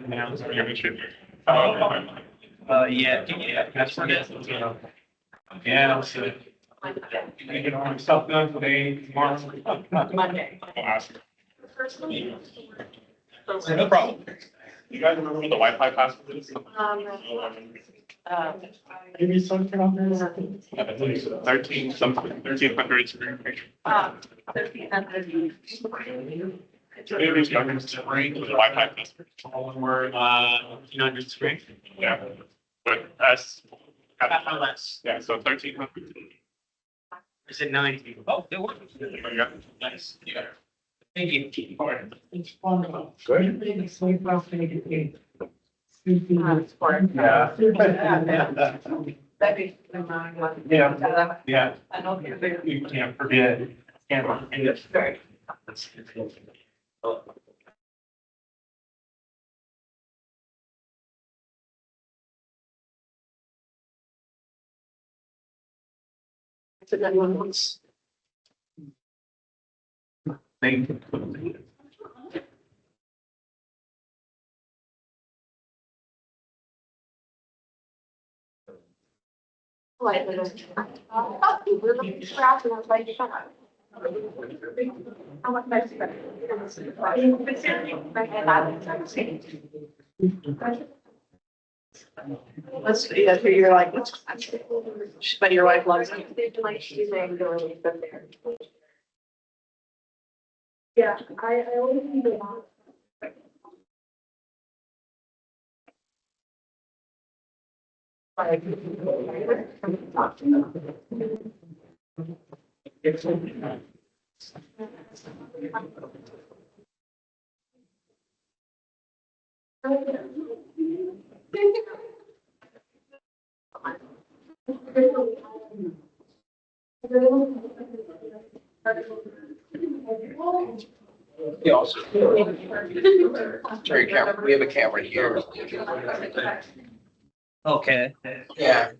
Yeah, that's what it is. Yeah, so. You get all my stuff done today, tomorrow. Monday. No problem. You guys remember what the Wi-Fi password is? Give me something on there. 1300 screen picture. 1300. Maybe starting to spring with the Wi-Fi password. All one word, 1300 screen. Yeah. But that's. less. Yeah, so 1300. Is it 90? Oh, it works. Nice. Yeah. Thank you. It's wonderful. Good. It's so fascinating. Yeah. Yeah. Yeah. I know you're there. You can't forget. Can't forget. Very. So then one wants. Thank you. Like, I thought you were looking scratch and I was like, shut up. How much nicer. Let's, yeah, so you're like, what's, but your wife loves it. They've been like, she's saying, going from there. Yeah, I always need a lot. We also, turn camera, we have a camera here. Okay. Yeah.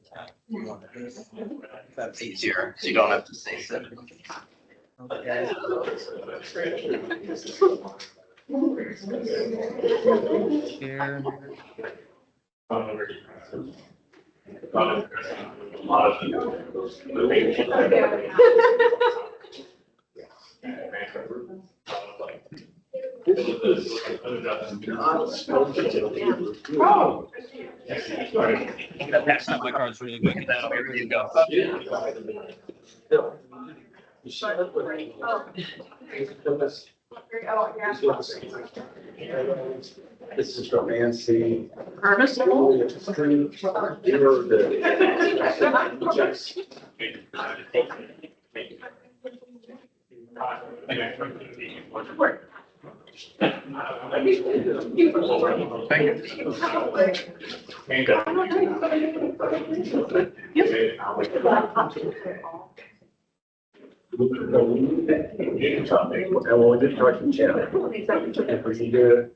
That's easier, so you don't have to say something. Here. Pass out my cards really quick. And then here you go. This is from Nancy. Ernest? And when we did talk to Chad, if we can do it.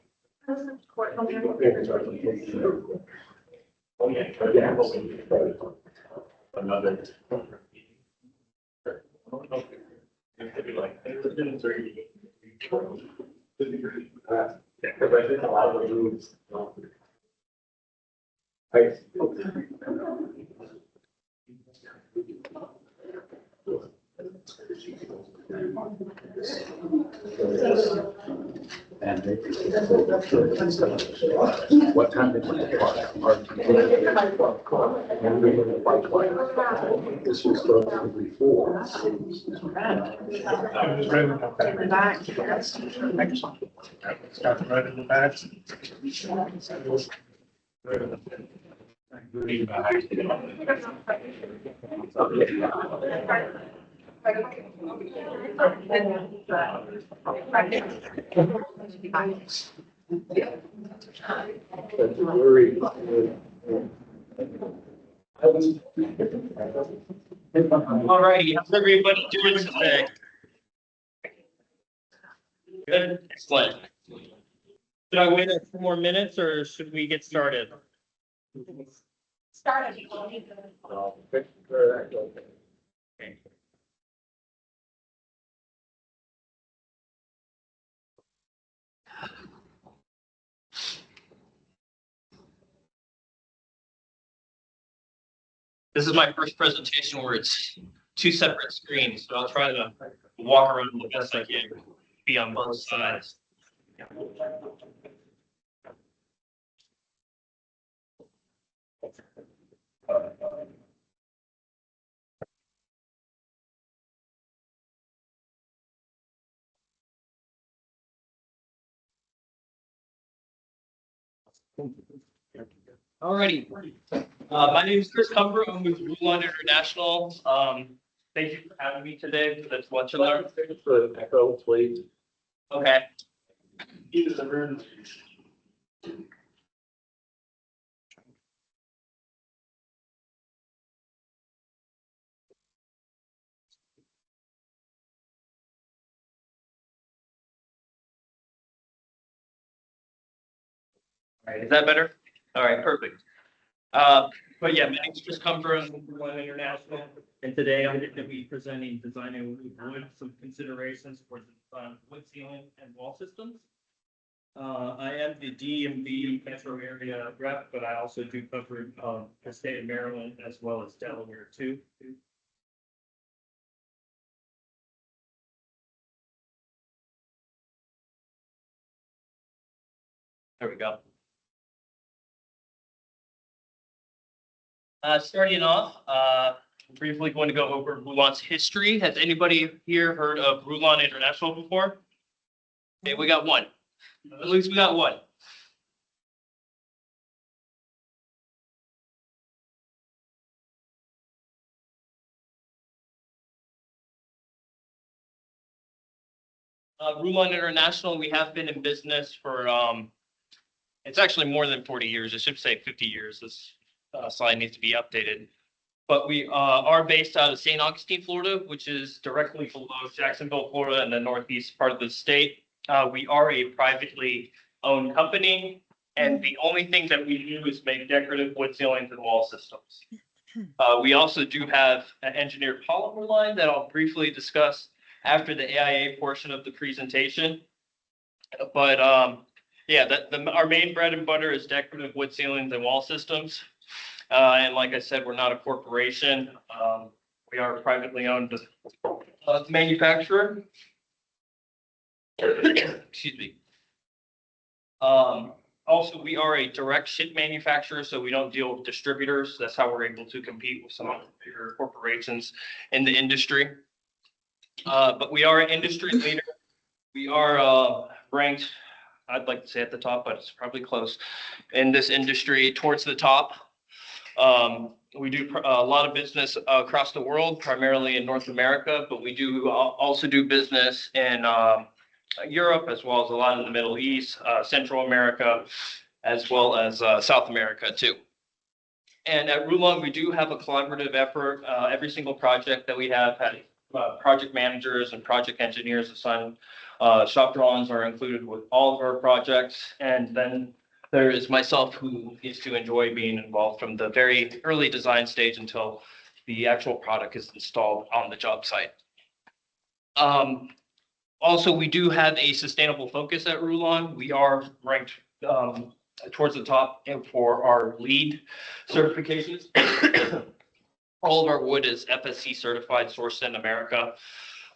Another. Because I think a lot of the moves. And what time did we park? This was supposed to be 4. Got right in the back. All righty, how's everybody doing today? Good, excellent. Should I wait a few more minutes or should we get started? Started. This is my first presentation where it's two separate screens, so I'll try to walk around the best I can, be on both sides. Alrighty. My name is Chris Cumber. I'm with Rulon International. Thank you for having me today for this lunch and learn. Echo, please. Okay. All right, is that better? All right, perfect. But yeah, my name is Chris Cumber. I'm with Rulon International, and today I'm going to be presenting designing wood, some considerations for the design of wood ceiling and wall systems. I am the DMV metro area rep, but I also do cover the state of Maryland as well as Delaware too. There we go. Starting off, briefly going to go over Rulon's history. Has anybody here heard of Rulon International before? Okay, we got one. At least we got one. Rulon International, we have been in business for, it's actually more than 40 years. I should say 50 years. This slide needs to be updated. But we are based out of St. Augustine, Florida, which is directly below Jacksonville, Florida, in the northeast part of the state. We are a privately owned company, and the only thing that we do is make decorative wood ceilings and wall systems. We also do have an engineered polymer line that I'll briefly discuss after the AIA portion of the presentation. But yeah, our main bread and butter is decorative wood ceilings and wall systems. And like I said, we're not a corporation. We are a privately owned manufacturer. Excuse me. Also, we are a direct ship manufacturer, so we don't deal with distributors. That's how we're able to compete with some of the bigger corporations in the industry. But we are an industry leader. We are ranked, I'd like to say at the top, but it's probably close, in this industry towards the top. We do a lot of business across the world, primarily in North America, but we do also do business in Europe, as well as a lot in the Middle East, Central America, as well as South America too. And at Rulon, we do have a collaborative effort. Every single project that we have had project managers and project engineers assigned. Shop drawings are included with all of our projects. And then there is myself, who gets to enjoy being involved from the very early design stage until the actual product is installed on the job site. Also, we do have a sustainable focus at Rulon. We are ranked towards the top for our LEED certifications. All of our wood is FSC certified, sourced in America.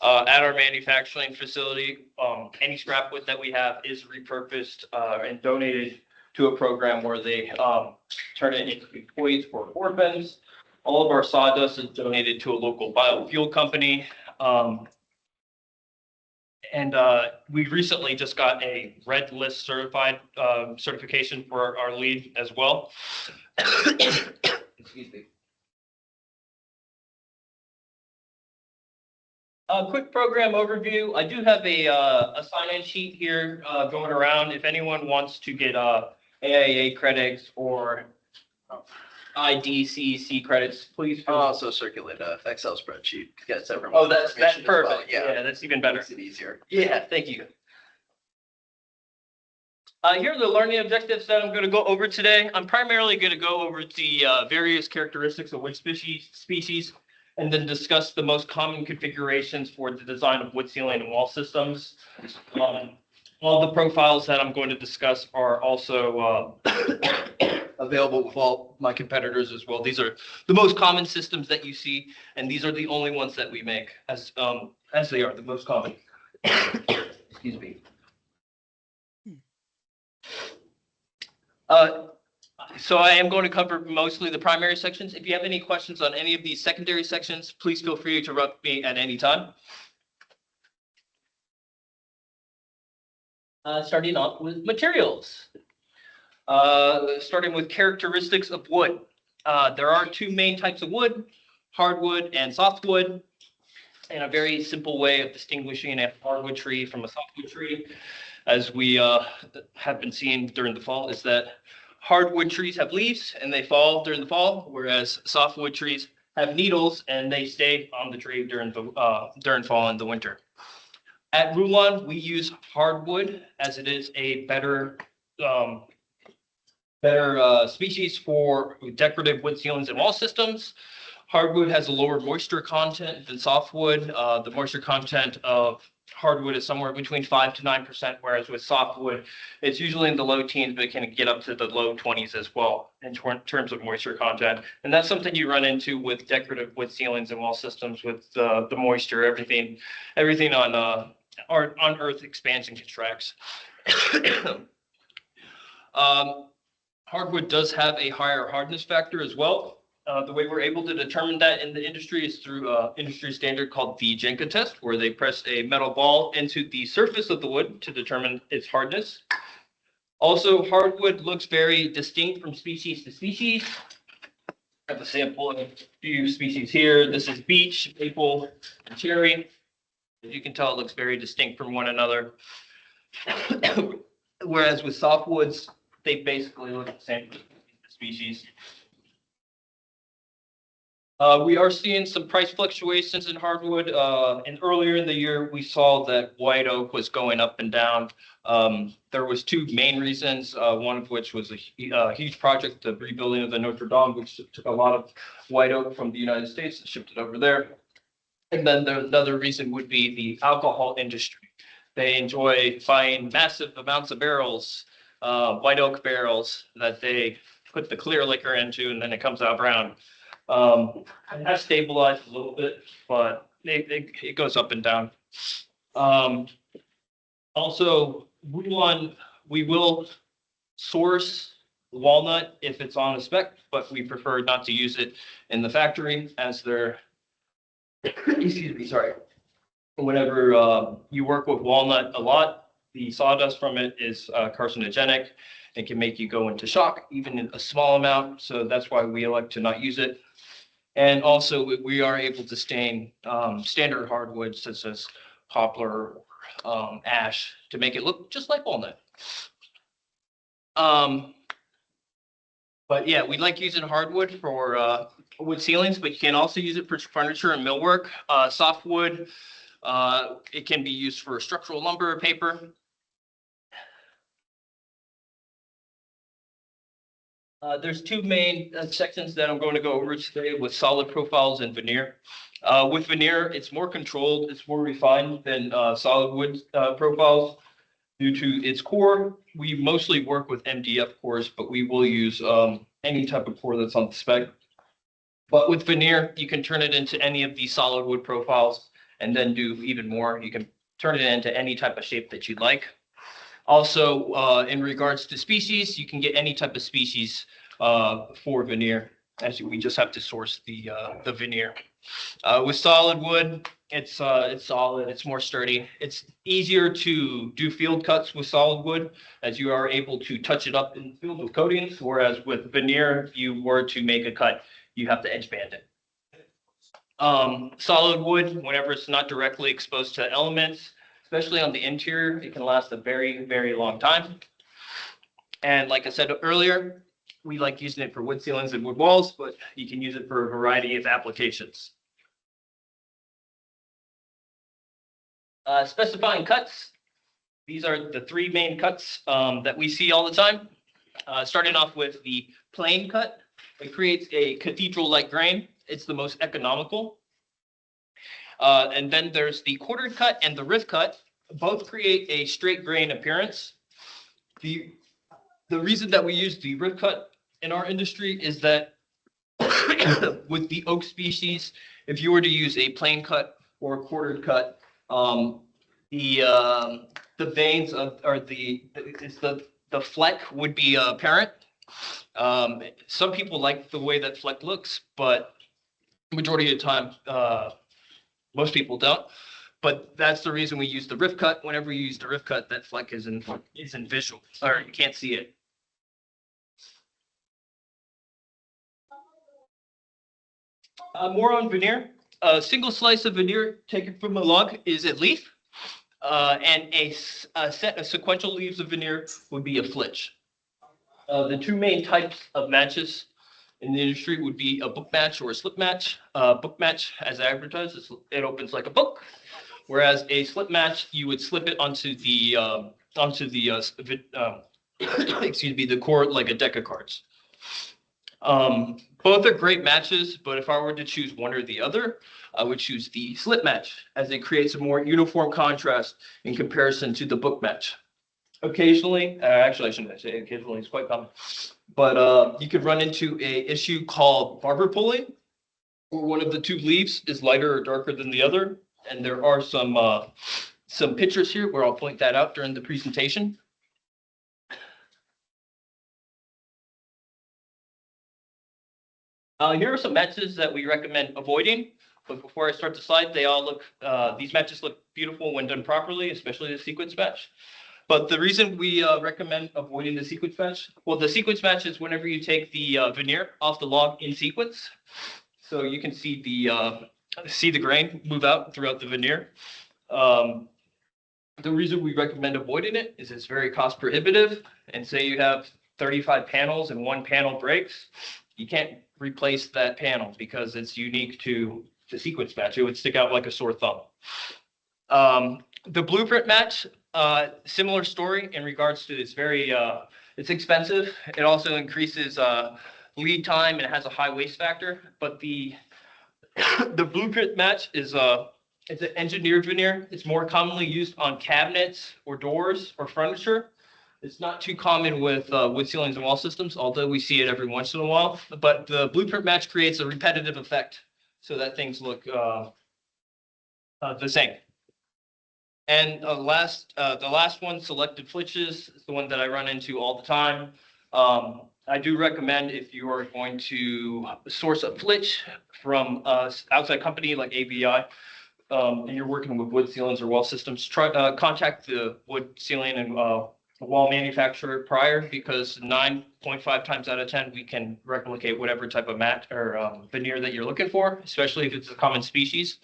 At our manufacturing facility, any scrap wood that we have is repurposed and donated to a program where they turn it into toys for orphans. All of our sawdust is donated to a local biofuel company. And we recently just got a Red List certified certification for our LEED as well. Excuse me. A quick program overview. I do have a sign-in sheet here going around. If anyone wants to get AIA credits or IDCC credits, please. I'll also circulate a Excel spreadsheet. Get everyone. Oh, that's information as well. perfect. Yeah, that's even better. Makes it easier. Yeah, thank you. Here are the learning objectives that I'm going to go over today. I'm primarily going to go over the various characteristics of wood species, and then discuss the most common configurations for the design of wood ceiling and wall systems. All the profiles that I'm going to discuss are also available with all my competitors as well. These are the most common systems that you see, and these are the only ones that we make as they are the most common. Excuse me. So I am going to cover mostly the primary sections. If you have any questions on any of these secondary sections, please feel free to interrupt me at any time. Starting off with materials. Starting with characteristics of wood. There are two main types of wood, hardwood and softwood. And a very simple way of distinguishing a hardwood tree from a softwood tree, as we have been seeing during the fall, is that hardwood trees have leaves and they fall during the fall, whereas softwood trees have needles and they stay on the tree during fall and the winter. At Rulon, we use hardwood as it is a better species for decorative wood ceilings and wall systems. Hardwood has a lower moisture content than softwood. The moisture content of hardwood is somewhere between 5 to 9%, whereas with softwood, it's usually in the low teens, but it can get up to the low 20s as well in terms of moisture content. And that's something you run into with decorative wood ceilings and wall systems with the moisture, everything on earth expands and contracts. Hardwood does have a higher hardness factor as well. The way we're able to determine that in the industry is through an industry standard called the Jenga test, where they press a metal ball into the surface of the wood to determine its hardness. Also, hardwood looks very distinct from species to species. I have a sample of a few species here. This is beech, maple, and cherry. As you can tell, it looks very distinct from one another. Whereas with softwoods, they basically look the same species. We are seeing some price fluctuations in hardwood. And earlier in the year, we saw that white oak was going up and down. There was two main reasons, one of which was a huge project, the rebuilding of the Notre Dame, which took a lot of white oak from the United States and shipped it over there. And then another reason would be the alcohol industry. They enjoy buying massive amounts of barrels, white oak barrels that they put the clear liquor into, and then it comes out brown. It has stabilized a little bit, but it goes up and down. Also, we will source walnut if it's on a spec, but we prefer not to use it in the factory as they're, excuse me, sorry. Whenever you work with walnut a lot, the sawdust from it is carcinogenic and can make you go into shock, even in a small amount. So that's why we elect to not use it. And also, we are able to stain standard hardwoods such as poplar, ash, to make it look just like walnut. But yeah, we like using hardwood for wood ceilings, but you can also use it for furniture and millwork. Softwood, it can be used for structural lumber or paper. There's two main sections that I'm going to go over today with solid profiles and veneer. With veneer, it's more controlled, it's more refined than solid wood profiles. Due to its core, we mostly work with MDF cores, but we will use any type of core that's on the spec. But with veneer, you can turn it into any of these solid wood profiles and then do even more. You can turn it into any type of shape that you'd like. Also, in regards to species, you can get any type of species for veneer, as we just have to source the veneer. With solid wood, it's solid, it's more sturdy. It's easier to do field cuts with solid wood, as you are able to touch it up in the field with coatings, whereas with veneer, if you were to make a cut, you have to edge band it. Solid wood, whenever it's not directly exposed to elements, especially on the interior, it can last a very, very long time. And like I said earlier, we like using it for wood ceilings and wood walls, but you can use it for a variety of applications. Specifying cuts. These are the three main cuts that we see all the time. Starting off with the plain cut. It creates a cathedral-like grain. It's the most economical. And then there's the quartered cut and the rift cut. Both create a straight grain appearance. The reason that we use the rift cut in our industry is that with the oak species, if you were to use a plain cut or a quartered cut, the veins of, or the fleck would be apparent. Some people like the way that fleck looks, but majority of the time, most people don't. But that's the reason we use the rift cut. Whenever you use the rift cut, that fleck isn't visual, or you can't see it. More on veneer. A single slice of veneer taken from a log is a leaf, and a set of sequential leaves of veneer would be a flitch. The two main types of matches in the industry would be a book match or a slip match. Book match, as advertised, it opens like a book, whereas a slip match, you would slip it onto the excuse me, the cord like a deck of cards. Both are great matches, but if I were to choose one or the other, I would choose the slip match, as it creates a more uniform contrast in comparison to the book match. Occasionally, actually I shouldn't say occasionally, it's quite common, but you could run into a issue called barber pulling, where one of the two leaves is lighter or darker than the other, and there are some pictures here where I'll point that out during the presentation. Here are some matches that we recommend avoiding, but before I start the slide, they all look, these matches look beautiful when done properly, especially the sequence match. But the reason we recommend avoiding the sequence match, well, the sequence match is whenever you take the veneer off the log in sequence. So you can see the grain move out throughout the veneer. The reason we recommend avoiding it is it's very cost prohibitive. And say you have 35 panels and one panel breaks, you can't replace that panel because it's unique to the sequence match. It would stick out like a sore thumb. The blueprint match, similar story in regards to it's expensive. It also increases lead time and it has a high waste factor. But the blueprint match is it's an engineered veneer. It's more commonly used on cabinets or doors or furniture. It's not too common with wood ceilings and wall systems, although we see it every once in a while. But the blueprint match creates a repetitive effect so that things look the same. And the last one, selected flitches, is the one that I run into all the time. I do recommend if you are going to source a flitch from an outside company like ABI, and you're working with wood ceilings or wall systems, contact the wood ceiling and wall manufacturer prior, because 9.5 times out of 10 we can replicate whatever type of mat or veneer that you're looking for, especially if it's a common species.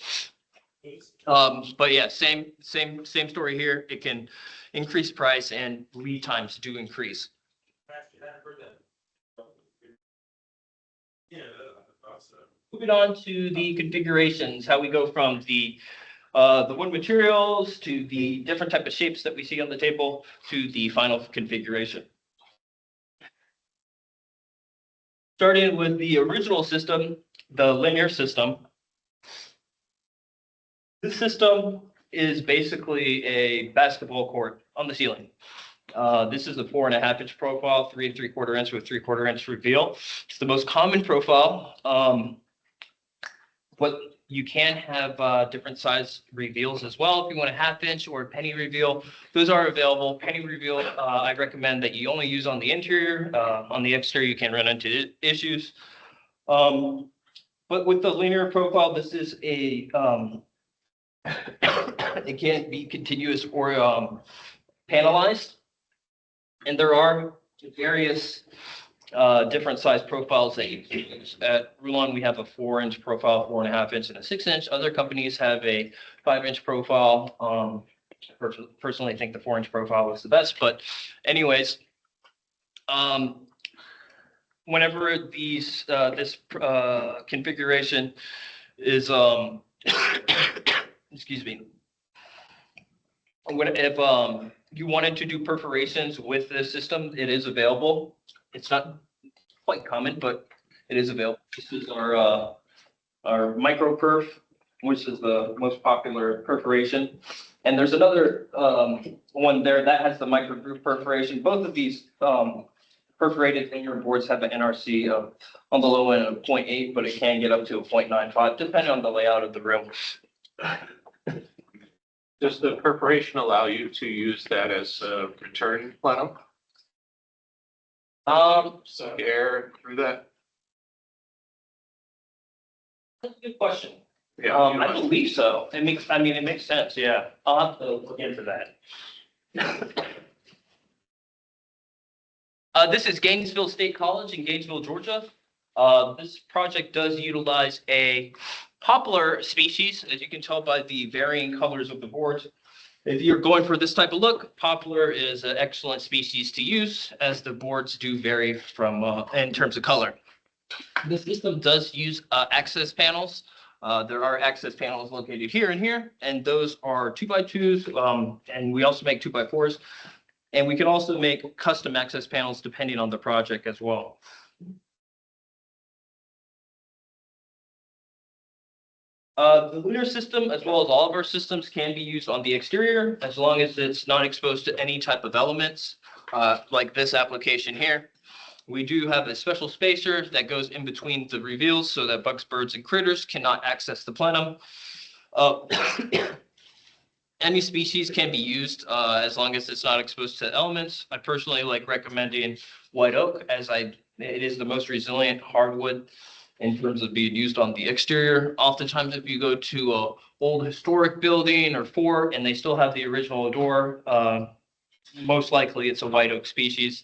But yeah, same story here. It can increase price and lead times do increase. Moving on to the configurations, how we go from the wood materials to the different type of shapes that we see on the table to the final configuration. Starting with the original system, the linear system. This system is basically a basketball court on the ceiling. This is a 4.5 inch profile, 3 3/4 inch with 3/4 inch reveal. It's the most common profile. But you can have different size reveals as well. If you want a 1/2 inch or a penny reveal, those are available. Penny reveal, I recommend that you only use on the interior. On the exterior, you can run into issues. But with the linear profile, this is a it can't be continuous or panelized, and there are various different size profiles that you can use. At Rulon, we have a 4 inch profile, 4.5 inch, and a 6 inch. Other companies have a 5 inch profile. Personally, think the 4 inch profile is the best, but anyways, whenever this configuration is excuse me, if you wanted to do perforations with this system, it is available. It's not quite common, but it is available. This is our micro perf, which is the most popular perforation. And there's another one there that has the micro groove perforation. Both of these perforated linear boards have an NRC of on the low end of 0.8, but it can get up to a 0.95, depending on the layout of the room. Does the perforation allow you to use that as a return plenum? Suck air through that? That's a good question. Yeah. I believe so. It makes sense, yeah. I'll have to look into that. This is Gainesville State College in Gainesville, Georgia. This project does utilize a poplar species, as you can tell by the varying colors of the boards. If you're going for this type of look, poplar is an excellent species to use, as the boards do vary from in terms of color. The system does use access panels. There are access panels located here and here, and those are 2x2s, and we also make 2x4s. And we can also make custom access panels depending on the project as well. The lunar system, as well as all of our systems, can be used on the exterior as long as it's not exposed to any type of elements, like this application here. We do have a special spacer that goes in between the reveals so that bugs, birds, and critters cannot access the plenum. Any species can be used as long as it's not exposed to elements. I personally like recommending white oak, as it is the most resilient hardwood in terms of being used on the exterior. Oftentimes, if you go to a old historic building or fort and they still have the original door, most likely it's a white oak species.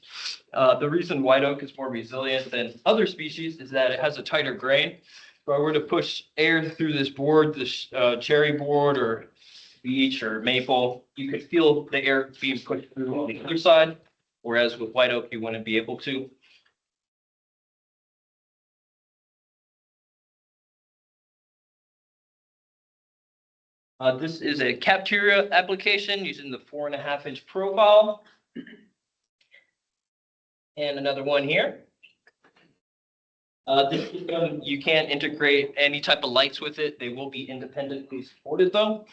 The reason white oak is more resilient than other species is that it has a tighter grain. If I were to push air through this board, this cherry board or beech or maple, you could feel the air being pushed through on the other side, whereas with white oak, you wouldn't be able to. This is a cafeteria application using the 4.5-inch profile. And another one here. This system, you can't integrate any type of lights with it. They will be independently supported though.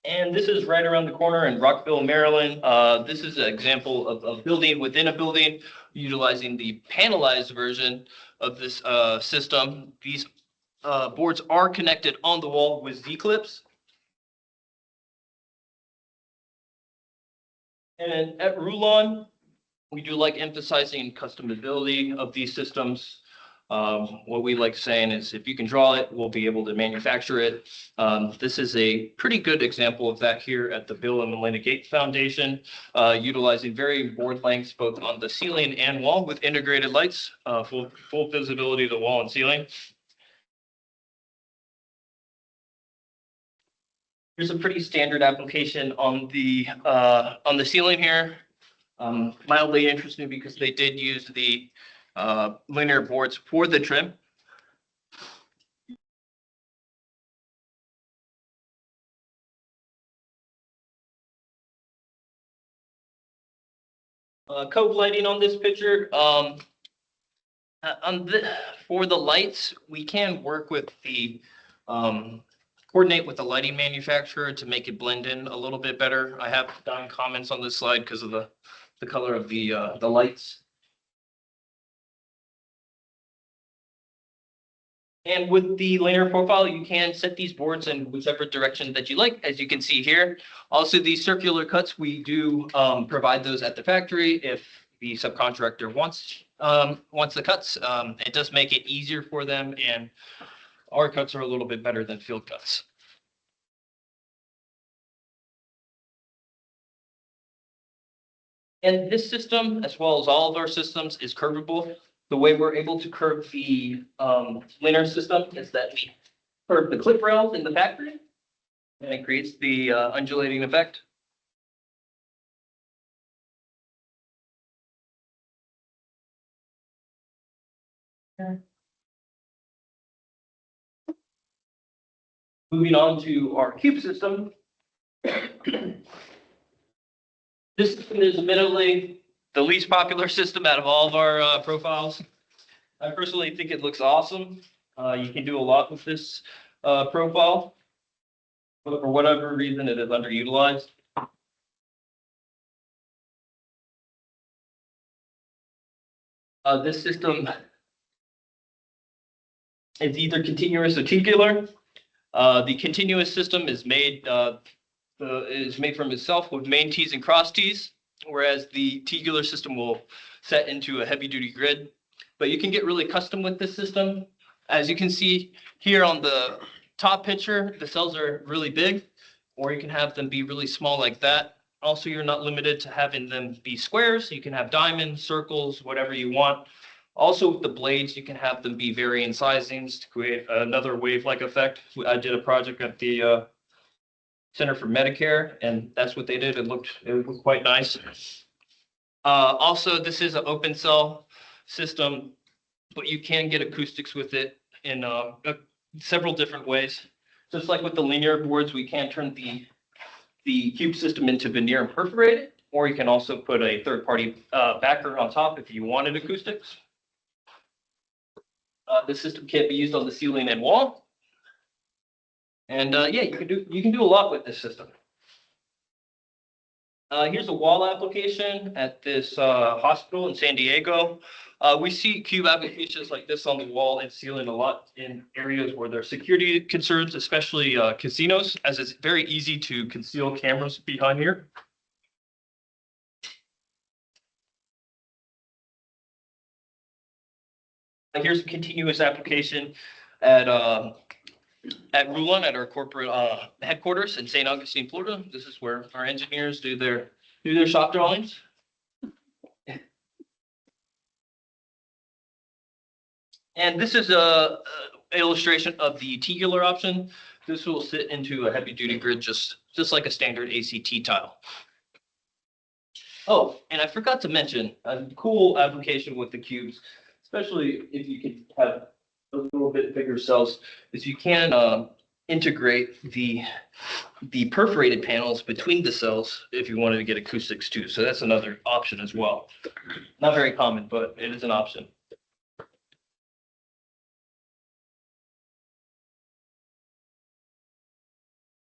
And this is right around the corner in Rockville, Maryland. This is an example of a building within a building utilizing the panelized version of this system. These boards are connected on the wall with Z-clips. And at Rulon, we do like emphasizing customizability of these systems. What we like saying is if you can draw it, we'll be able to manufacture it. This is a pretty good example of that here at the Bill and Melinda Gates Foundation, utilizing varying board lengths both on the ceiling and wall with integrated lights, full visibility of the wall and ceiling. Here's a pretty standard application on the ceiling here. Mildly interesting because they did use the linear boards for the trim. Cove lighting on this picture. For the lights, we can work with the coordinate with the lighting manufacturer to make it blend in a little bit better. I have done comments on this slide because of the color of the lights. And with the linear profile, you can set these boards in whichever direction that you like, as you can see here. Also, these circular cuts, we do provide those at the factory if the subcontractor wants the cuts. It does make it easier for them, and our cuts are a little bit better than field cuts. And this system, as well as all of our systems, is curvable. The way we're able to curve the linear system is that we curve the clip rails in the factory, and it creates the undulating effect. Moving on to our cube system. This system is admittedly the least popular system out of all of our profiles. I personally think it looks awesome. You can do a lot with this profile, but for whatever reason, it is underutilized. This system is either continuous or tubular. The continuous system is made from itself with main tees and cross tees, whereas the tubular system will set into a heavy duty grid. But you can get really custom with this system. As you can see here on the top picture, the cells are really big, or you can have them be really small like that. Also, you're not limited to having them be squares. You can have diamonds, circles, whatever you want. Also, with the blades, you can have them be varying sizings to create another wave-like effect. I did a project at the Center for Medicare, and that's what they did. It looked quite nice. Also, this is an open cell system, but you can get acoustics with it in several different ways. Just like with the linear boards, we can turn the cube system into veneer and perforate it, or you can also put a third-party backer on top if you wanted acoustics. This system can be used on the ceiling and wall. And yeah, you can do a lot with this system. Here's a wall application at this hospital in San Diego. We see cube applications like this on the wall and ceiling a lot in areas where there are security concerns, especially casinos, as it's very easy to conceal cameras behind here. Here's a continuous application at Rulon, at our corporate headquarters in St. Augustine, Florida. This is where our engineers do their shop drawings. And this is a illustration of the tubular option. This will sit into a heavy duty grid just like a standard ACT tile. Oh, and I forgot to mention a cool application with the cubes, especially if you could have a little bit bigger cells, is you can integrate the perforated panels between the cells if you wanted to get acoustics too. So that's another option as well. Not very common, but it is an option.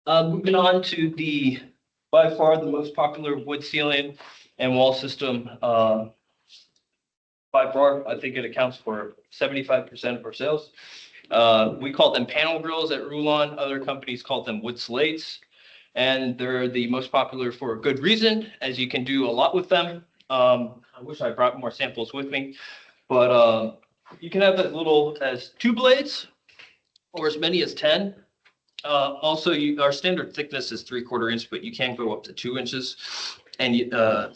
Moving on to the, by far the most popular wood ceiling and wall system. By far, I think it accounts for 75% of our sales. We call them panel grills at Rulon. Other companies call them wood slates. And they're the most popular for a good reason, as you can do a lot with them. I wish I brought more samples with me, but you can have as little as 2 blades or as many as 10. Also, our standard thickness is 3/4 inch, but you can go up to 2 inches and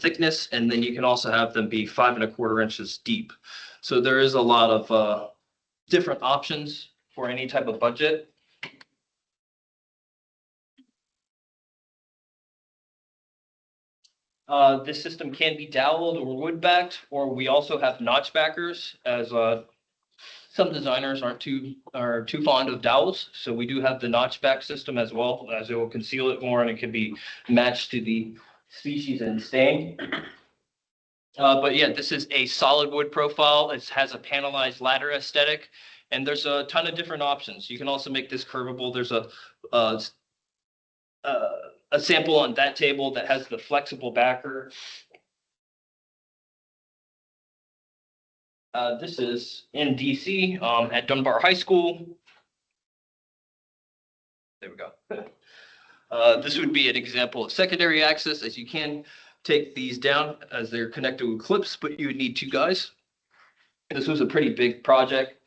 thickness, and then you can also have them be 5 1/4 inches deep. So there is a lot of different options for any type of budget. This system can be doweled or wood backed, or we also have notch backers, as some designers are too fond of dowels. So we do have the notch back system as well, as it will conceal it more and it can be matched to the species and stain. But yeah, this is a solid wood profile. It has a panelized ladder aesthetic, and there's a ton of different options. You can also make this curvable. There's a sample on that table that has the flexible backer. This is in DC at Dunbar High School. There we go. This would be an example of secondary access, as you can take these down as they're connected with clips, but you would need 2 guys. This was a pretty big project,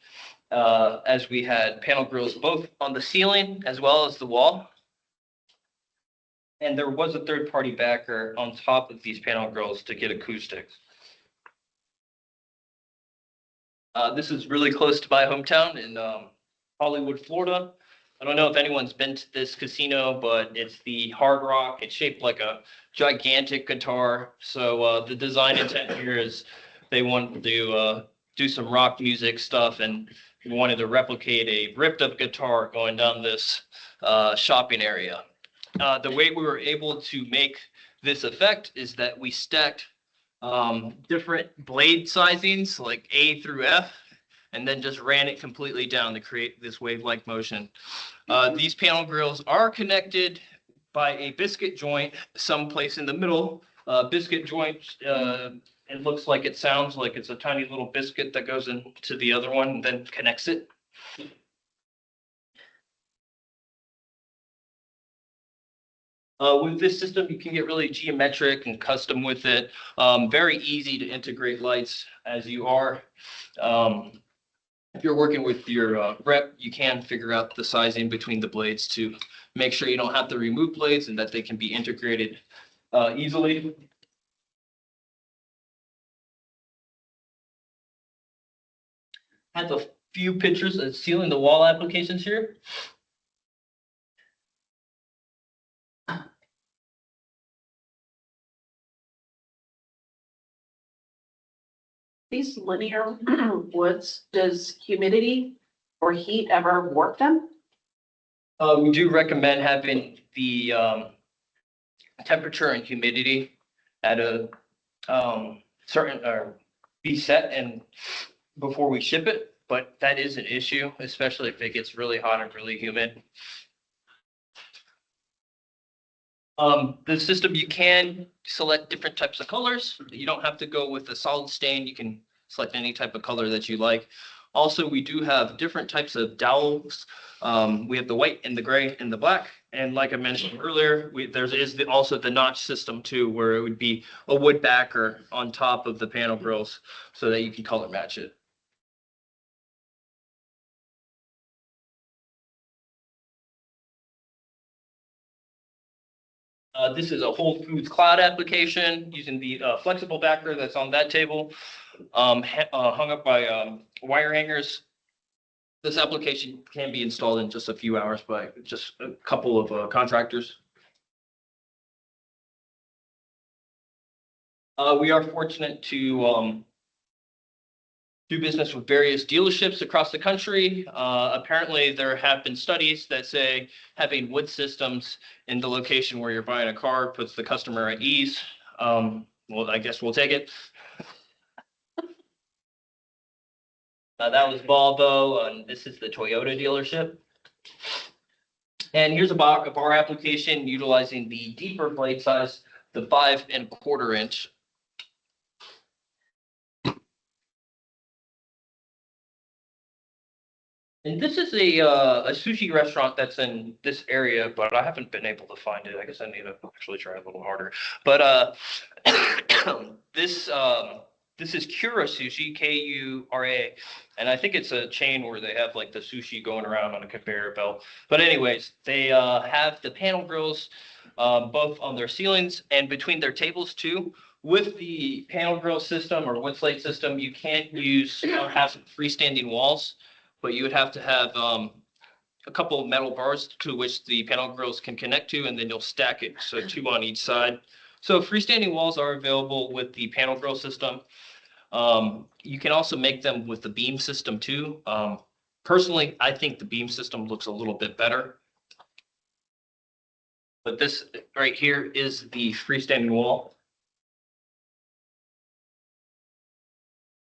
as we had panel grills both on the ceiling as well as the wall. And there was a third-party backer on top of these panel grills to get acoustics. This is really close to my hometown in Hollywood, Florida. I don't know if anyone's been to this casino, but it's the Hard Rock. It's shaped like a gigantic guitar. So the design intent here is they wanted to do some rock music stuff, and we wanted to replicate a ripped up guitar going down this shopping area. The way we were able to make this effect is that we stacked different blade sizings like A through F, and then just ran it completely down to create this wave-like motion. These panel grills are connected by a biscuit joint someplace in the middle. Biscuit joint it looks like it sounds like it's a tiny little biscuit that goes into the other one, and then connects it. With this system, you can get really geometric and custom with it. Very easy to integrate lights as you are. If you're working with your rep, you can figure out the sizing between the blades to make sure you don't have to remove blades and that they can be integrated easily. I have a few pictures of ceiling the wall applications here. These linear woods, does humidity or heat ever warp them? We do recommend having the temperature and humidity at a certain or be set and before we ship it, but that is an issue, especially if it gets really hot and really humid. The system, you can select different types of colors. You don't have to go with a solid stain. You can select any type of color that you like. Also, we do have different types of dowels. We have the white and the gray and the black. And like I mentioned earlier, also the notch system too, where it would be a wood backer on top of the panel grills so that you can color match it. This is a Whole Foods cloud application using the flexible backer that's on that table, hung up by wire hangers. This application can be installed in just a few hours by just a couple of contractors. We are fortunate to do business with various dealerships across the country. Apparently, there have been studies that say having wood systems in the location where you're buying a car puts the customer at ease. Well, I guess we'll take it. That was Volvo, and this is the Toyota dealership. And here's a bar application utilizing the deeper blade size, the 5 1/4 inch. And this is a sushi restaurant that's in this area, but I haven't been able to find it. I guess I need to actually try a little harder. But this is Kura Sushi, Kura, and I think it's a chain where they have like the sushi going around on a conveyor belt. But anyways, they have the panel grills both on their ceilings and between their tables too. With the panel grill system or wood slate system, you can't use or have freestanding walls, but you would have to have a couple of metal bars to which the panel grills can connect to, and then you'll stack it, so 2 on each side. So freestanding walls are available with the panel grill system. You can also make them with the beam system too. Personally, I think the beam system looks a little bit better. But this right here is the freestanding wall.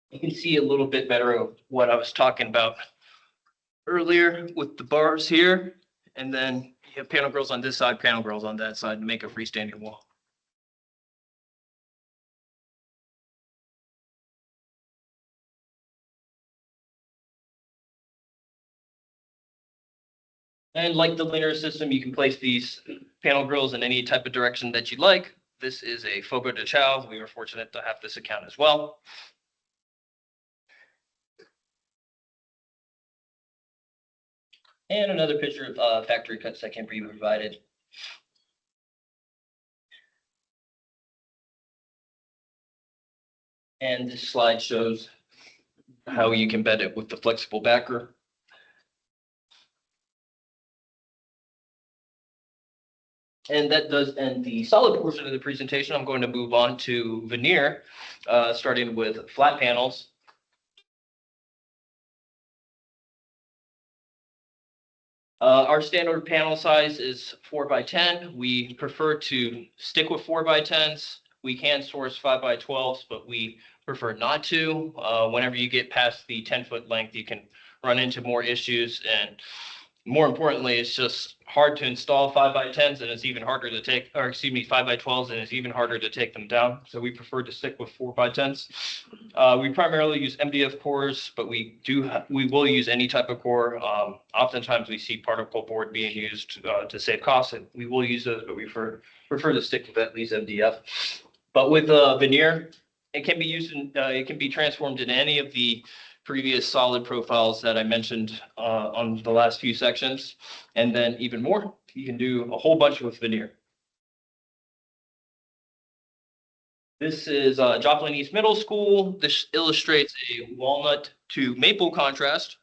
You can see a little bit better of what I was talking about earlier with the bars here. And then you have panel grills on this side, panel grills on that side to make a freestanding wall. And like the linear system, you can place these panel grills in any type of direction that you like. This is a Fogo de Chao. We are fortunate to have this account as well. And another picture of factory cuts that can be provided. And this slide shows how you can bed it with the flexible backer. And that does end the solid portion of the presentation. I'm going to move on to veneer, starting with flat panels. Our standard panel size is 4x10. We prefer to stick with 4x10s. We can source 5x12s, but we prefer not to. Whenever you get past the 10-foot length, you can run into more issues. And more importantly, it's just hard to install 5x10s, and it's even harder to take, or excuse me, 5x12s, and it's even harder to take them down. So we prefer to stick with 4x10s. We primarily use MDF cores, but we will use any type of core. Oftentimes we see particle board being used to save costs, and we will use those, but we prefer to stick with at least MDF. But with veneer, it can be used in, it can be transformed into any of the previous solid profiles that I mentioned on the last few sections. And then even more, you can do a whole bunch with veneer. This is Joplin East Middle School. This illustrates a walnut to maple contrast.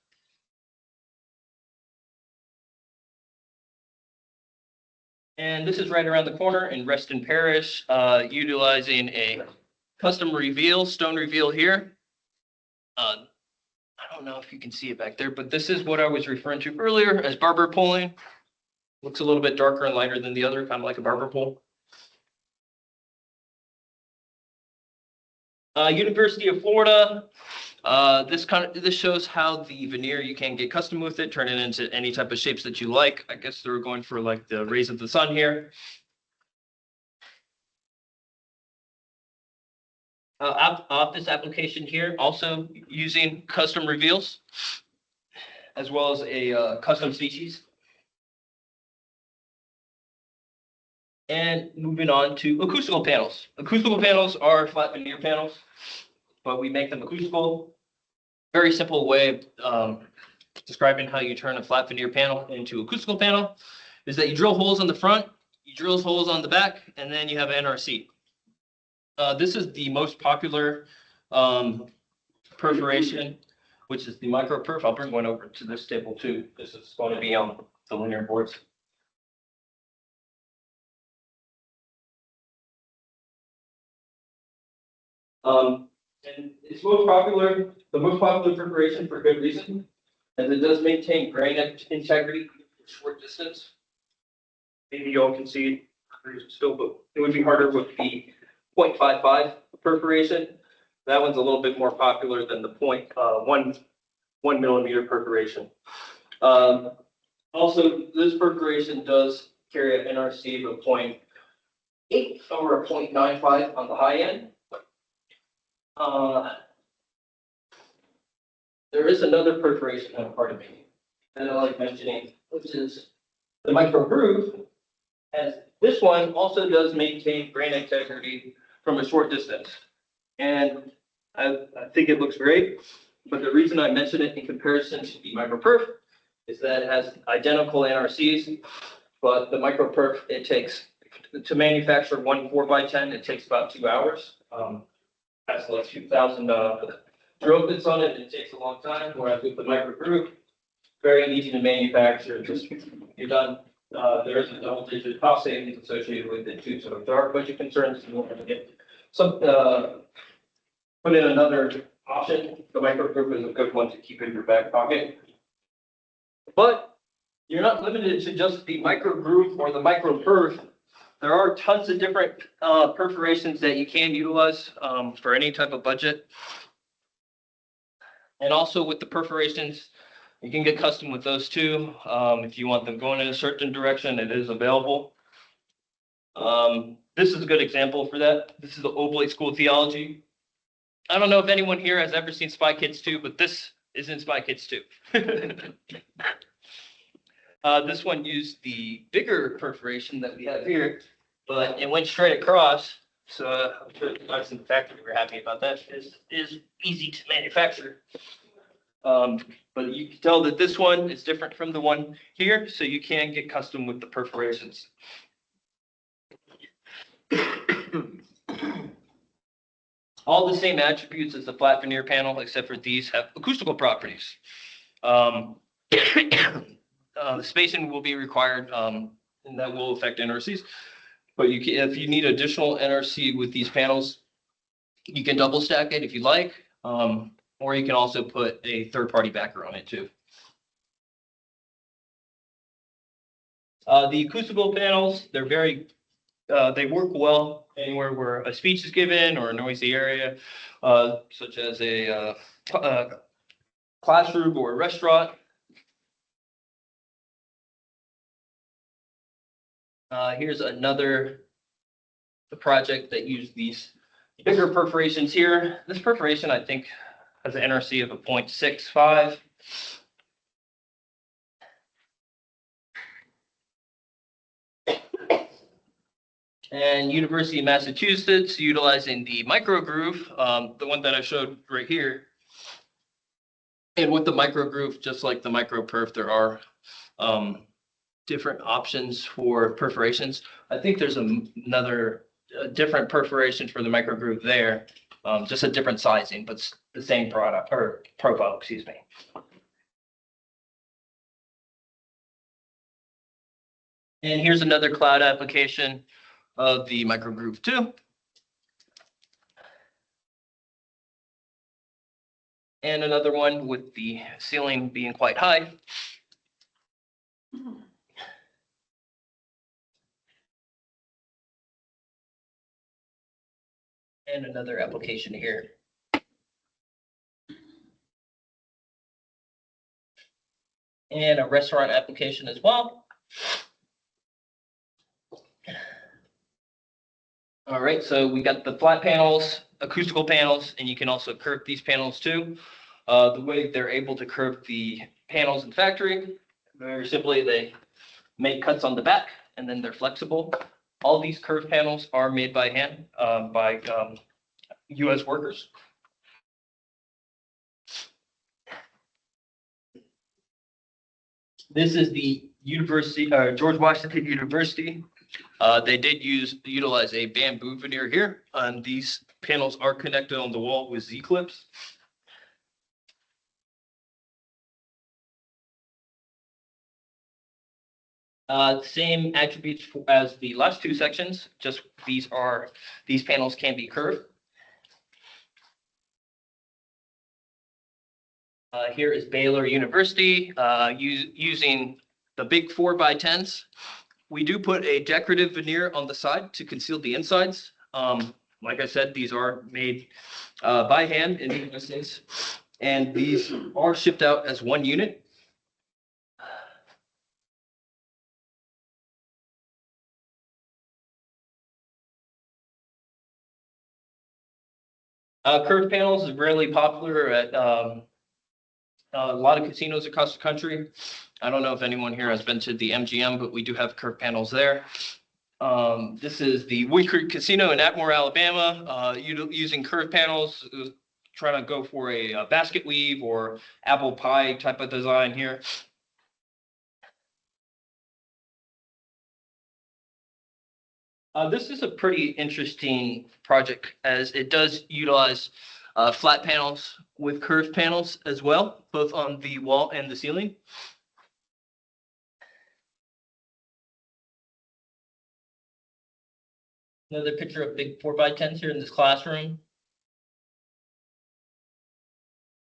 And this is right around the corner in Reston Parish, utilizing a custom reveal, stone reveal here. I don't know if you can see it back there, but this is what I was referring to earlier as barber poling. Looks a little bit darker and lighter than the other, kind of like a barber pole. University of Florida. This shows how the veneer, you can get custom with it, turn it into any type of shapes that you like. I guess they're going for like the rays of the sun here. This application here, also using custom reveals, as well as a custom species. And moving on to acoustical panels. Acoustical panels are flat veneer panels, but we make them acoustical. Very simple way of describing how you turn a flat veneer panel into acoustical panel is that you drill holes on the front, you drill holes on the back, and then you have NRC. This is the most popular perforation, which is the micro perf. I'll bring one over to this table too. This is going to be on the linear boards. And it's the most popular perforation for good reason, as it does maintain grain integrity for short distance. Maybe you all can see it still, but it would be harder with the 0.55 perforation. That one's a little bit more popular than the 1 millimeter perforation. Also, this perforation does carry an NRC of a 0.8 or a 0.95 on the high end. There is another perforation on part of me that I like mentioning, which is the micro groove. As this one also does maintain grain integrity from a short distance. And I think it looks great, but the reason I mention it in comparison to the micro perf is that it has identical NRCs, but the micro perf, it takes, to manufacture one 4x10, it takes about 2 hours. Has like 2,000 drill bits on it. It takes a long time. Whereas with the micro groove, very easy to manufacture. Just you're done. There is a double-digit cost savings associated with it too. So if there are budget concerns, you want to get some put in another option. The micro groove is a good one to keep in your back pocket. But you're not limited to just the micro groove or the micro perf. There are tons of different perforations that you can utilize for any type of budget. And also with the perforations, you can get custom with those too. If you want them going in a certain direction, it is available. This is a good example for that. This is the Oblate School of Theology. I don't know if anyone here has ever seen Spy Kids 2, but this is in Spy Kids 2. This one used the bigger perforation that we have here, but it went straight across. So I'm sure the guys in the factory were happy about that. It is easy to manufacture. But you can tell that this one is different from the one here, so you can get custom with the perforations. All the same attributes as the flat veneer panel, except for these have acoustical properties. The spacing will be required, and that will affect NRCs. But you can, if you need additional NRC with these panels, you can double stack it if you like, or you can also put a third-party backer on it too. The acoustical panels, they're very, they work well anywhere where a speech is given or a noisy area, such as a classroom or a restaurant. Here's another project that used these bigger perforations here. This perforation, I think, has an NRC of a 0.65. And University of Massachusetts utilizing the micro groove, the one that I showed right here. And with the micro groove, just like the micro perf, there are different options for perforations. I think there's another different perforation for the micro groove there, just a different sizing, but it's the same product or profile, excuse me. And here's another cloud application of the micro groove too. And another one with the ceiling being quite high. And another application here. And a restaurant application as well. All right, so we got the flat panels, acoustical panels, and you can also curve these panels too. The way they're able to curve the panels in factory, very simply, they make cuts on the back and then they're flexible. All these curved panels are made by hand by US workers. This is the University, George Washington University. They did utilize a bamboo veneer here, and these panels are connected on the wall with Z-clips. Same attributes as the last two sections, just these panels can be curved. Here is Baylor University using the big 4x10s. We do put a decorative veneer on the side to conceal the insides. Like I said, these are made by hand in the United States, and these are shipped out as one unit. Curved panels is really popular at a lot of casinos across the country. I don't know if anyone here has been to the MGM, but we do have curved panels there. This is the Wind Creek Casino in Atmore, Alabama, using curved panels, trying to go for a basket weave or apple pie type of design here. This is a pretty interesting project as it does utilize flat panels with curved panels as well, both on the wall and the ceiling. Another picture of big 4x10s here in this classroom.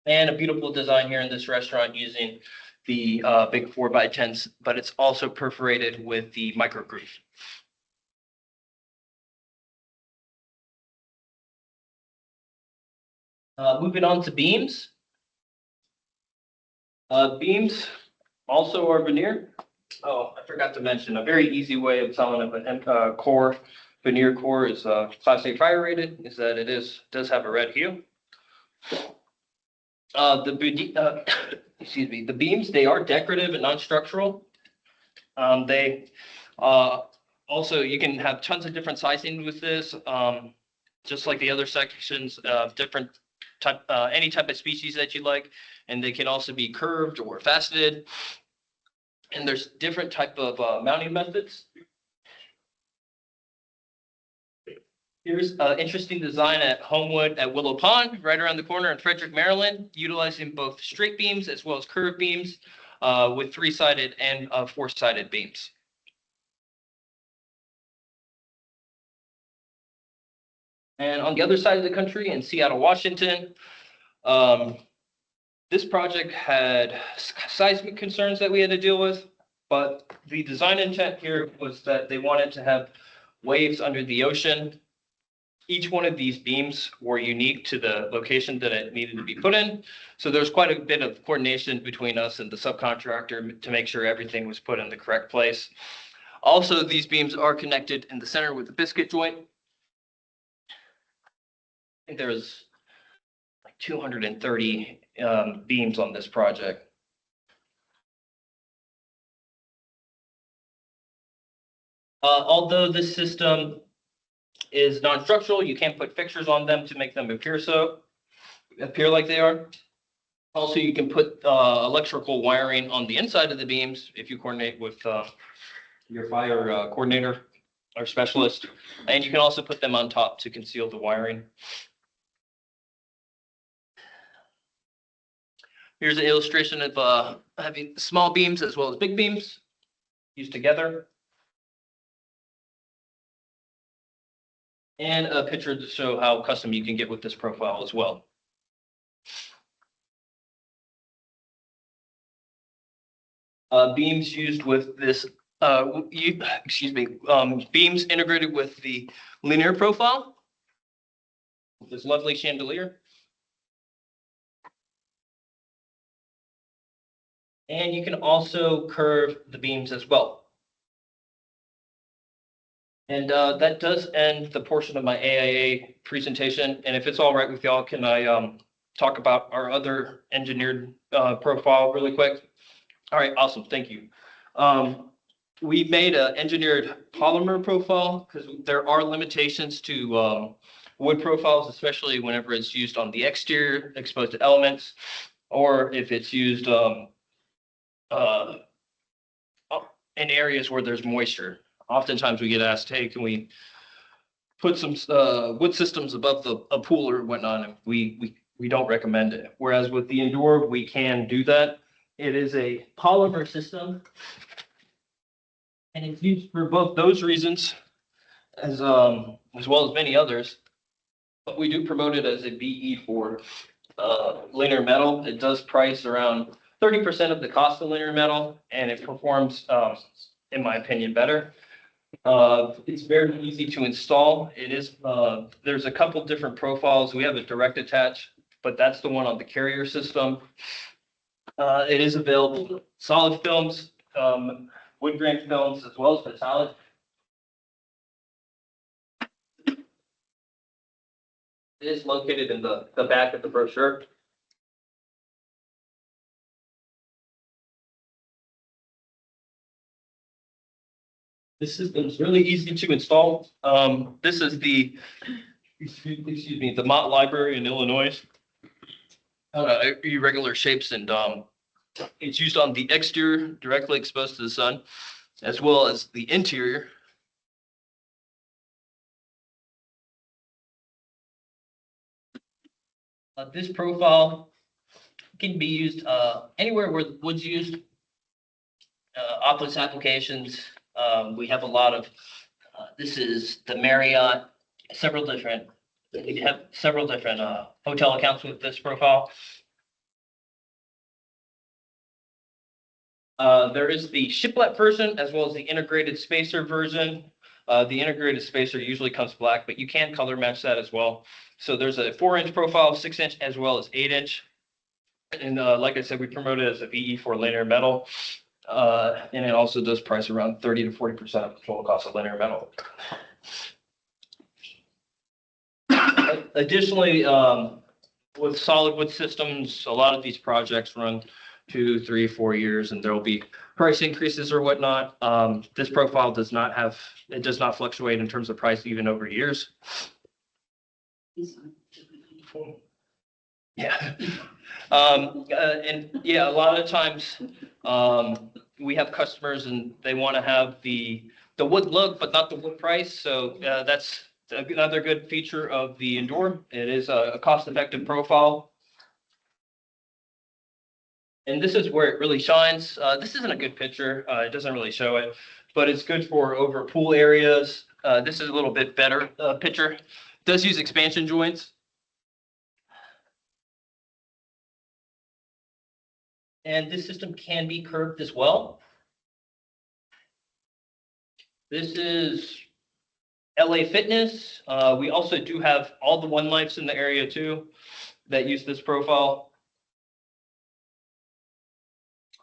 And a beautiful design here in this restaurant using the big 4x10s, but it's also perforated with the micro groove. Moving on to beams. Beams also are veneer. Oh, I forgot to mention, a very easy way of telling if a core, veneer core is Class A fire rated is that it does have a red hue. Excuse me, the beams, they are decorative and non-structural. They also, you can have tons of different sizing with this, just like the other sections of different type, any type of species that you like, and they can also be curved or faceted. And there's different type of mounting methods. Here's an interesting design at Homewood at Willow Pond, right around the corner in Frederick, Maryland, utilizing both straight beams as well as curved beams with 3-sided and 4-sided beams. And on the other side of the country in Seattle, Washington, this project had seismic concerns that we had to deal with, but the design intent here was that they wanted to have waves under the ocean. Each one of these beams were unique to the location that it needed to be put in. So there's quite a bit of coordination between us and the subcontractor to make sure everything was put in the correct place. Also, these beams are connected in the center with the biscuit joint. I think there's like 230 beams on this project. Although this system is non-structural, you can put fixtures on them to make them appear like they are. Also, you can put electrical wiring on the inside of the beams if you coordinate with your fire coordinator or specialist. And you can also put them on top to conceal the wiring. Here's an illustration of having small beams as well as big beams used together. And a picture to show how custom you can get with this profile as well. Beams used with this, beams integrated with the linear profile. This lovely chandelier. And you can also curve the beams as well. And that does end the portion of my AIA presentation. And if it's all right with y'all, can I talk about our other engineered profile really quick? All right, awesome, thank you. We made an engineered polymer profile because there are limitations to wood profiles, especially whenever it's used on the exterior, exposed to elements, or if it's used in areas where there's moisture. Oftentimes we get asked, hey, can we put some wood systems above a pool or whatnot? And we don't recommend it. Whereas with the Endure, we can do that. It is a polymer system, and it's used for both those reasons as well as many others. But we do promote it as a BE for linear metal. It does price around 30% of the cost of linear metal, and it performs, in my opinion, better. It's very easy to install. It is, there's a couple different profiles. We have a direct attach, but that's the one on the carrier system. It is available solid films, wood grain films, as well as metallic. It is located in the back of the brochure. This system is really easy to install. This is the, excuse me, the Mott Library in Illinois. Irregular shapes, and it's used on the exterior, directly exposed to the sun, as well as the interior. This profile can be used anywhere where wood's used. Office applications. We have a lot of, this is the Marriott, we have several different hotel accounts with this profile. There is the shiplet version as well as the integrated spacer version. The integrated spacer usually comes black, but you can color match that as well. So there's a 4-inch profile, 6-inch, as well as 8-inch. And like I said, we promote it as a VE for linear metal. And it also does price around 30 to 40% of the total cost of linear metal. Additionally, with solid wood systems, a lot of these projects run 2, 3, 4 years, and there will be price increases or whatnot. This profile does not have, it does not fluctuate in terms of price even over years. Yeah. And yeah, a lot of times we have customers and they want to have the wood look, but not the wood price. So that's another good feature of the Endure. It is a cost-effective profile. And this is where it really shines. This isn't a good picture. It doesn't really show it, but it's good for over pool areas. This is a little bit better picture. It does use expansion joints. And this system can be curved as well. This is LA Fitness. We also do have all the One Lights in the area too that use this profile.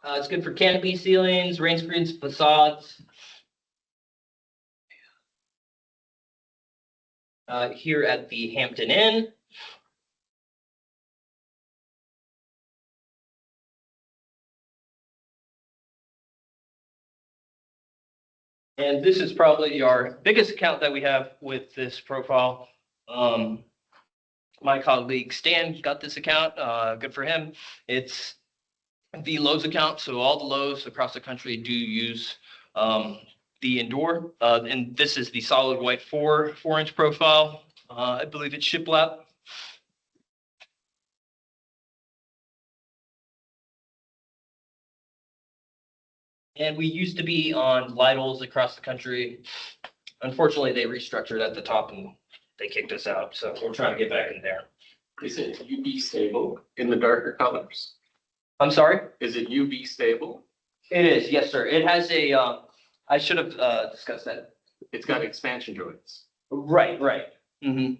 It's good for canopy ceilings, rain screens, facades. here at the Hampton Inn. And this is probably our biggest account that we have with this profile. My colleague Stan got this account, good for him. It's the Lowe's account, so all the Lowe's across the country do use the indoor. And this is the solid white 4-inch profile. I believe it's shiplap. And we used to be on Lidl's across the country. Unfortunately, they restructured at the top and they kicked us out. So we're trying to get back in there. Is it UV stable in the darker colors? I'm sorry? Is it UV stable? It is, yes, sir. It has a, I should have discussed that. It's got expansion joints. Right. Mhm.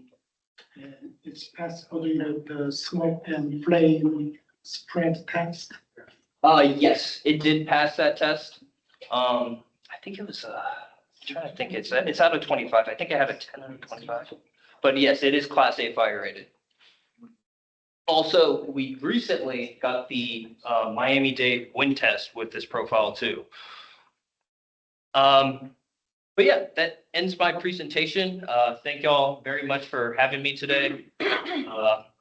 It's passed only the smoke and flame spread test. Yes, it did pass that test. I think it was, I'm trying to think, it's out of 25. I think I have a 10 out of 25. But yes, it is Class A fire rated. Also, we recently got the Miami-Dade wind test with this profile too. But yeah, that ends my presentation. Thank y'all very much for having me today.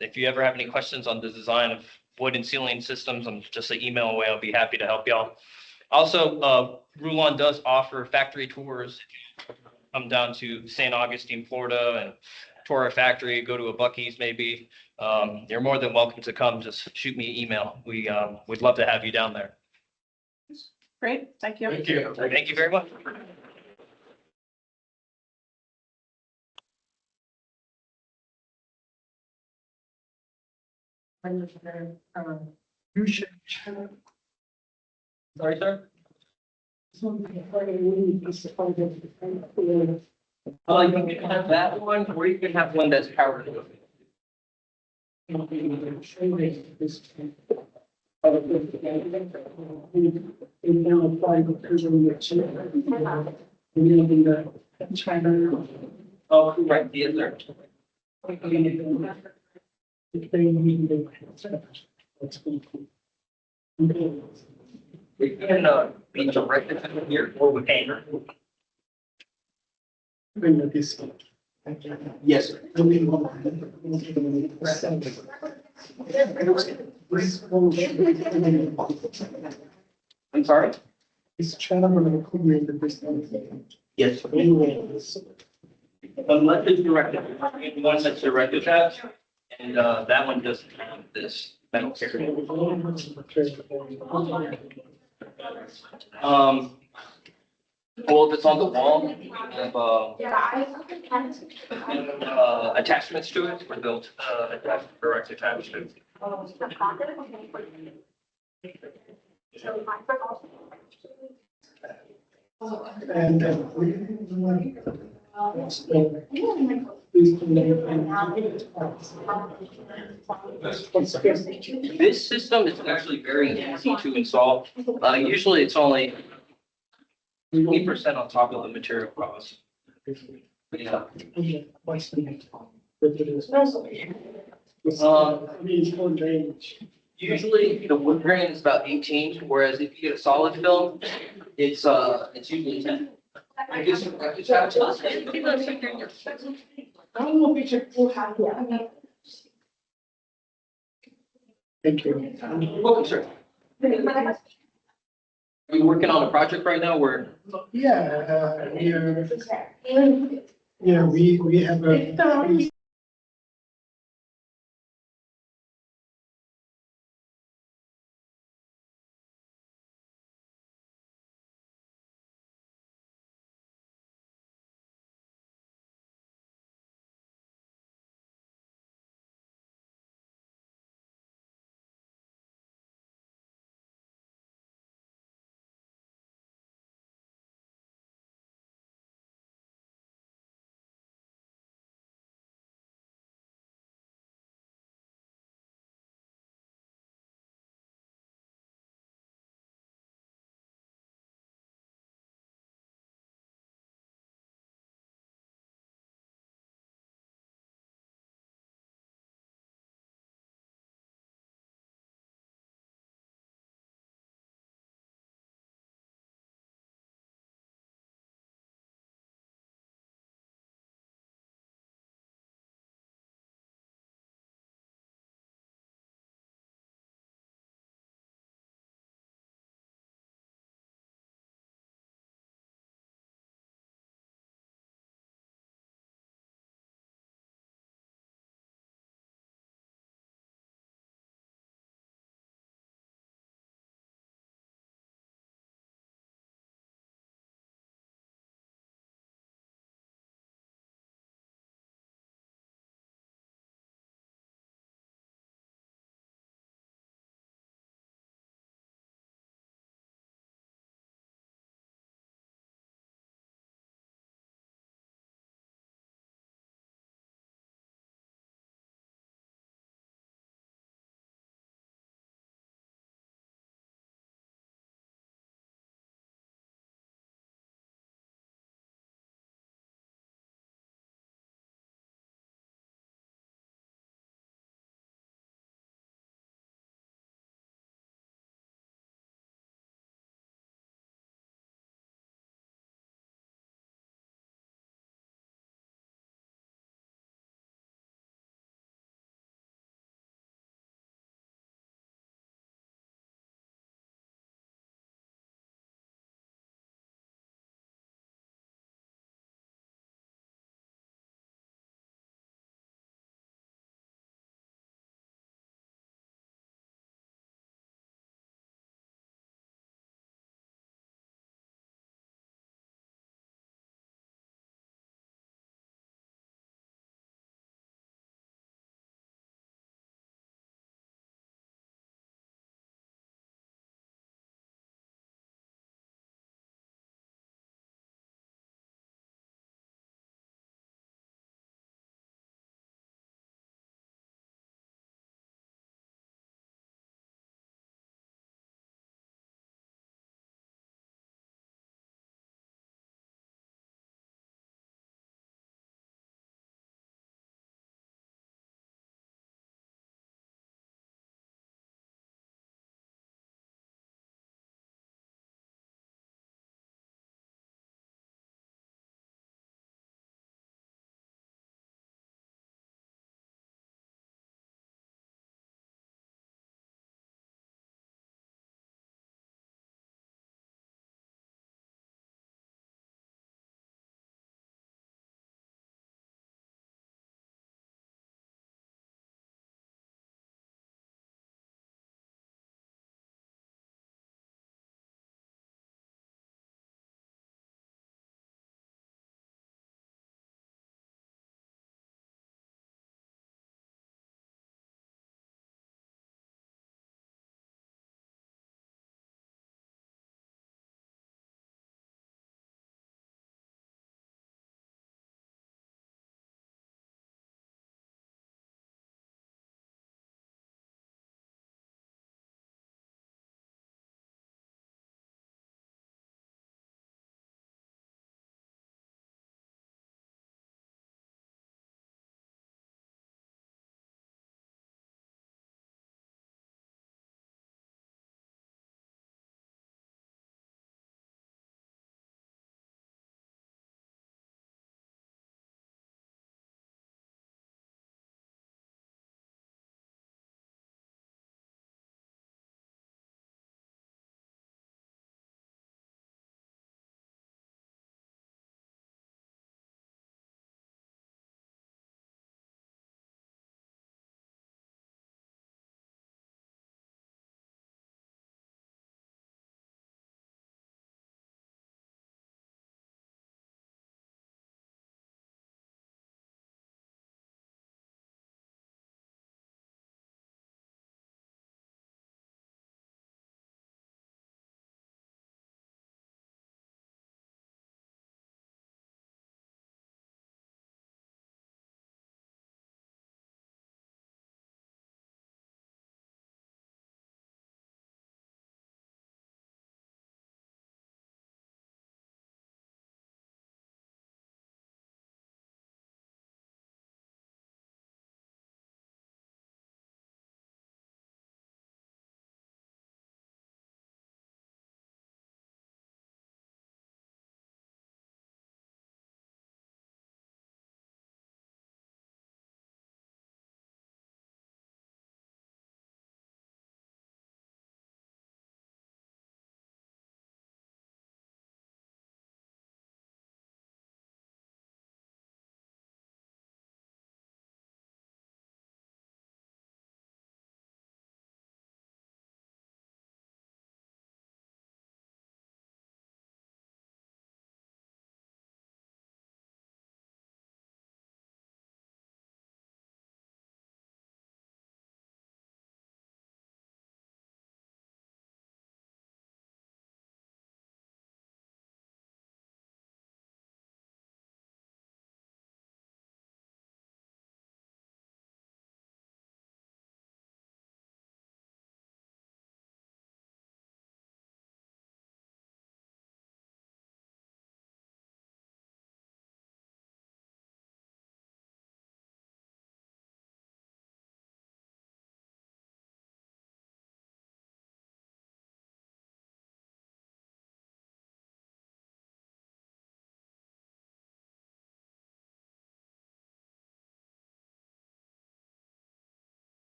If you ever have any questions on the design of wood and ceiling systems, I'm just an email away. I'll be happy to help y'all. Also, Rulon does offer factory tours. Come down to St. Augustine, Florida, and tour a factory, go to a Buc-ee's maybe. You're more than welcome to come. Just shoot me an email. We'd love to have you down there. Great, thank you. Thank you. Thank you very much. You should. Sorry, sir. You can have that one, or you can have one that's powered. Oh, right, yes, sir. We can be directed to here or with Andrew. Yes, sir. I'm sorry? It's trying to create the business. Yes. Unless it's directed, one that's directed at, and that one doesn't have this metal carrier. Well, if it's on the wall, we have attachments to it, we're built direct attached to. And This system is actually very easy to install. Usually it's only 20% on top of the material cost. Yeah. Usually the wood grain is about 18, whereas if you get a solid film, it's usually 10. I guess thank you. welcome, sir. Are you working on a project right now where? Yeah, we have a